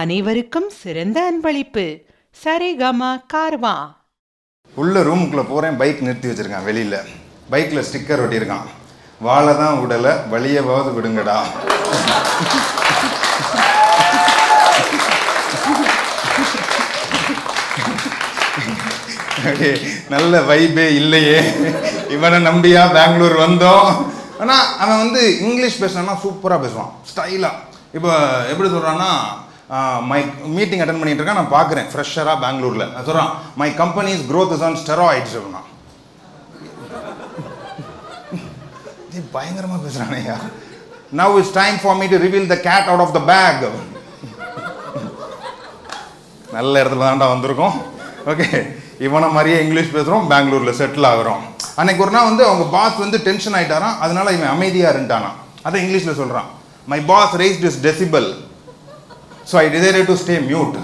அனைவருக்கும் சிறந்த அன்பளிப்பு. சரிகமா கார்வா. உள்ள ரூமுக்குள்ளே போகிறேன், பைக் நிறுத்தி வச்சுருக்கான் வெளியில். பைக்கில் ஸ்டிக்கர் ஒட்டியிருக்கான், வாழை தான் விடலை வழியவாவது விடுங்கடா. நல்ல வைபே இல்லையே, இவனை நம்பியா பெங்களூர் வந்தோம். ஆனால் அவன் வந்து இங்கிலீஷ் பேசினான்னா சூப்பராக பேசுவான், ஸ்டைலாக. இப்போ எப்படி சொல்கிறான்னா, மை மீட்டிங் அட்டன் பண்ணிட்டு இருக்கேன், நான் பார்க்குறேன் ஃப்ரெஷராக பெங்களூரில். நான் சொல்கிறான், my company's growth is on steroids அப்படின்னா. பயங்கரமாக பேசுகிறானேயா. Now it's time for me to reveal the cat out of the bag. நல்ல இடத்துல தான்டா வந்திருக்கோம். ஓகே, இவனை மாதிரியே இங்கிலீஷ் பேசுகிறோம், பெங்களூரில் செட்டில் ஆகிறோம். அன்னைக்கு ஒரு நாள் வந்து அவங்க பாஸ் வந்து டென்ஷன் ஆகிட்டாரான், அதனால இவன் அமைதியாக இருந்துட்டானா. அதை இங்கிலீஷில் சொல்கிறான், my boss raised his decibel, so I decided to stay mute.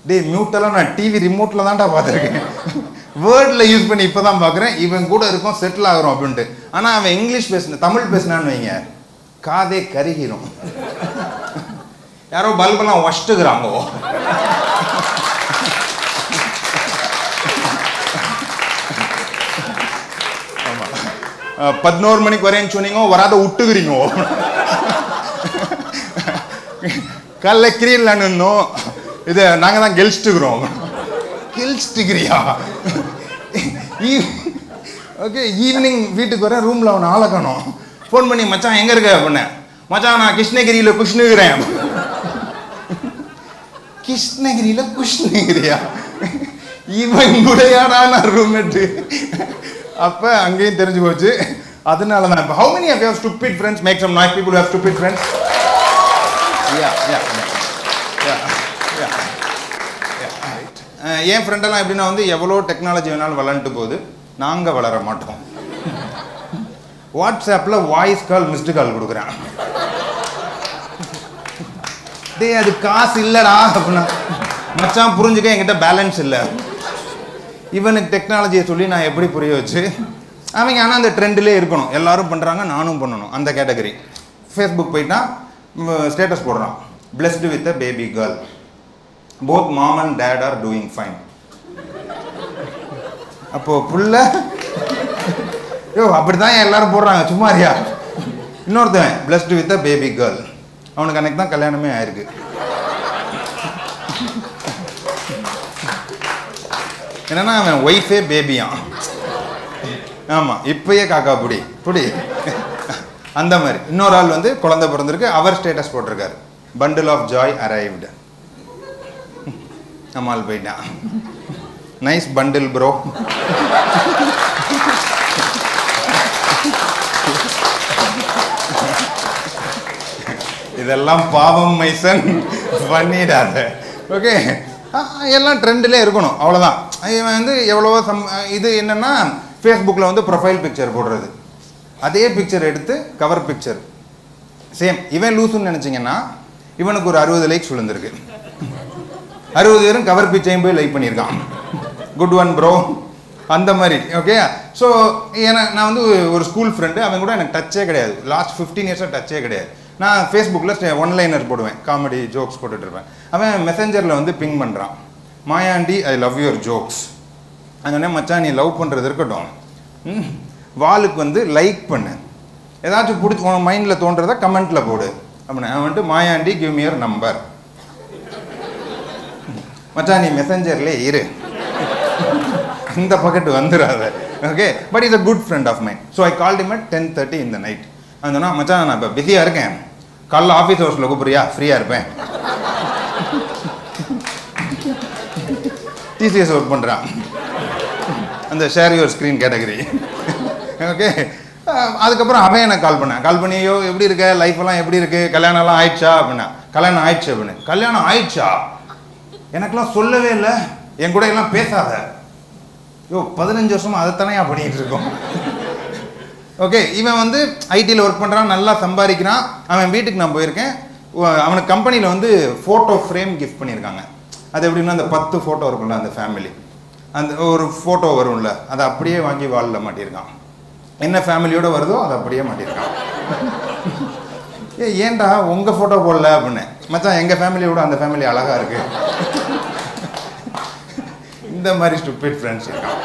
டே மியூட்டெல்லாம் நான் டிவி ரிமோட்டில் தான்டா பார்த்துருக்கேன், வேர்டில் யூஸ் பண்ணி இப்போ தான் பார்க்குறேன். இவன் கூட இருக்கும், செட்டில் ஆகிறோம் அப்படின்ட்டு. ஆனால் அவன் இங்கிலீஷ் தமிழ் பேசினான்னு வைங்க, காதே கருகிரும். யாரோ பல்பெல்லாம் வஷ்டுக்கிறாங்கோ. ஆமாம், 11 மணிக்கு வரேன்னு சொன்னீங்க, வராத விட்டுக்கிறீங்க. கல்லக்கிறீங்களான்னு இதை நாங்கள் தான் கெலிச்சிட்டுக்கிறோம். கெலிச்சிட்டுக்கிறியா? ஓகே, ஈவினிங் வீட்டுக்கு வரேன், ரூமில் அவனை ஆளக்கணும். ஃபோன் பண்ணி, மச்சான் எங்கே இருக்க அப்படின்னேன். மச்சான் நான் கிருஷ்ணகிரியில் குஷ்ணுகிறேன். கிருஷ்ணகிரியில் குஷ்ணுகிரியா? இவன் கூடயாடா நான் ரூம்மேட்டு. அப்போ அங்கேயும் தெரிஞ்சு போச்சு. அதனால தான் இப்போ how many of you have stupid friends? Make some noise, people who have stupid friends. என் ஃப்ரெண்டெல்லாம் எப்படின்னா வந்து எவ்வளோ டெக்னாலஜி வேணாலும் வளர்ந்துட்டு போகுது, நாங்கள் வளர மாட்டோம். வாட்ஸ்அப்பில் வாய்ஸ் கால் மிஸ்டு கால் கொடுக்குறேன். டே அது காசு இல்லைடா அப்படின்னா, மச்சான் புரிஞ்சுக்க என்கிட்ட பேலன்ஸ் இல்லை. இவனுக்கு டெக்னாலஜியை சொல்லி நான் எப்படி புரிய வச்சு அவங்க. ஆனால் அந்த ட்ரெண்டிலே இருக்கணும், எல்லாரும் பண்ணுறாங்க நானும் பண்ணணும், அந்த கேட்டகரி. ஃபேஸ்புக் போயிட்டா ஸ்டேட்டஸ் போடுறான், blessed with a baby girl, both mom and dad are doing fine. அப்போ புள்ள யோ அப்படிதான் எல்லாரும் போடுறாங்க, சும்மாரியா. இன்னொருத்தன் blessed with a baby girl, அவனுக்கு அன்னைக்கு தான் கல்யாணமே ஆயிருக்கு. என்னன்னா அவன் ஒய்ஃபே பேபியான். ஆமாம், இப்பயே காக்கா புடி புடி அந்த மாதிரி. இன்னொரு ஆள் வந்து குழந்தை பிறந்திருக்கு, அவர் ஸ்டேட்டஸ் போட்டிருக்காரு, பண்டில் ஆஃப் ஜாய் அரைவ்டு. நம்மால் போயிட்டான், நைஸ் பண்டில் ப்ரோ. இதெல்லாம் பாவம் மைசன், பண்ணிடாத. ஓகே, எல்லாம் ட்ரெண்டில் இருக்கணும், அவ்வளோதான். இவன் வந்து எவ்வளவோ இது என்னென்னா ஃபேஸ்புக்கில் வந்து ப்ரொஃபைல் பிக்சர் போடுறது, அதே பிக்சர் எடுத்து கவர் பிக்சர் சேம். இவன் லூசுன்னு நினச்சிங்கன்னா இவனுக்கு ஒரு 60 லைக்ஸ் விழுந்திருக்கு, 60 பேரும் கவர் பிக்சரையும் போய் லைக் பண்ணியிருக்கான். குட் ஒன் ப்ரோ, அந்த மாதிரி. ஓகே, ஸோ நான் வந்து ஒரு ஸ்கூல் ஃப்ரெண்டு, அவன் கூட எனக்கு டச்சே கிடையாது, லாஸ்ட் 15 இயர்ஸாக டச்சே கிடையாது. நான் ஃபேஸ்புக்கில் ஒன்லைனர் போடுவேன், காமெடி ஜோக்ஸ் போட்டுட்ருப்பேன். அவன் மெசஞ்சரில் வந்து பிங் பண்ணுறான், Mayandi I love your jokes. அங்கே மச்சான் நீ லவ் பண்ணுறது இருக்கட்டும், வாலுக்கு வந்து லைக் பண்ணு, ஏதாச்சும் பிடிச்சி உன் மைண்டில் தோன்றதை கமெண்ட்டில் போடு அப்படின்னு. அவன் வந்துட்டு Mayandi give me your number. மச்சான் நீ மெசஞ்சர்லே இரு, இந்த பக்கெட்டு வந்துடாத. Okay, but is a good friend of mine. So I called him at 10:30 in the night. அவன் மச்சான் நான் இப்போ பிஸியாக இருக்கேன், காலைல ஆஃபீஸ் ஹவர்ஸில் கூப்பிட்றியா, ஃப்ரீயாக இருப்பேன். டிசிஎஸ் ஒர்க் பண்ணுறான், அந்த share your screen category. Okay, அதுக்கப்புறம் அவன் எனக்கு கால் பண்ணி ஐயோ எப்படி இருக்க, லைஃப்லாம் எப்படி இருக்குது, கல்யாணம்லாம் ஆயிடுச்சா அப்படின்னா. கல்யாணம் ஆயிடுச்சு அப்படின்னு. கல்யாணம் ஆயிடுச்சா? எனக்கெல்லாம் சொல்லவே இல்லை, என் கூட எல்லாம் பேசாத. யோ 15 வருஷமாக அதைத்தானே பண்ணிகிட்டு இருக்கோம். ஓகே, இவன் வந்து ஐடியில் ஒர்க் பண்ணுறான், நல்லா சம்பாதிக்கிறான். அவன் வீட்டுக்கு நான் போயிருக்கேன், அவனுக்கு கம்பெனியில் வந்து ஃபோட்டோ ஃப்ரேம் கிஃப்ட் பண்ணியிருக்காங்க. அது எப்படின்னா அந்த 10 ஃபோட்டோ இருக்கும்ல அந்த ஃபேமிலி, அந்த ஒரு ஃபோட்டோ வரும்ல, அதை அப்படியே வாங்கி வாலில் மாட்டியிருக்கான். என்ன ஃபேமிலியோடு வருதோ அதை அப்படியே மாட்டியிருக்கான். ஏன்டா உங்கள் ஃபோட்டோ போடல அப்படின்னு. மச்சான் எங்கள் ஃபேமிலியோட அந்த ஃபேமிலி அழகாக இருக்கு. இந்த மாதிரி ஸ்டூபிட் ஃப்ரெண்ட்ஸ் இருக்கான்.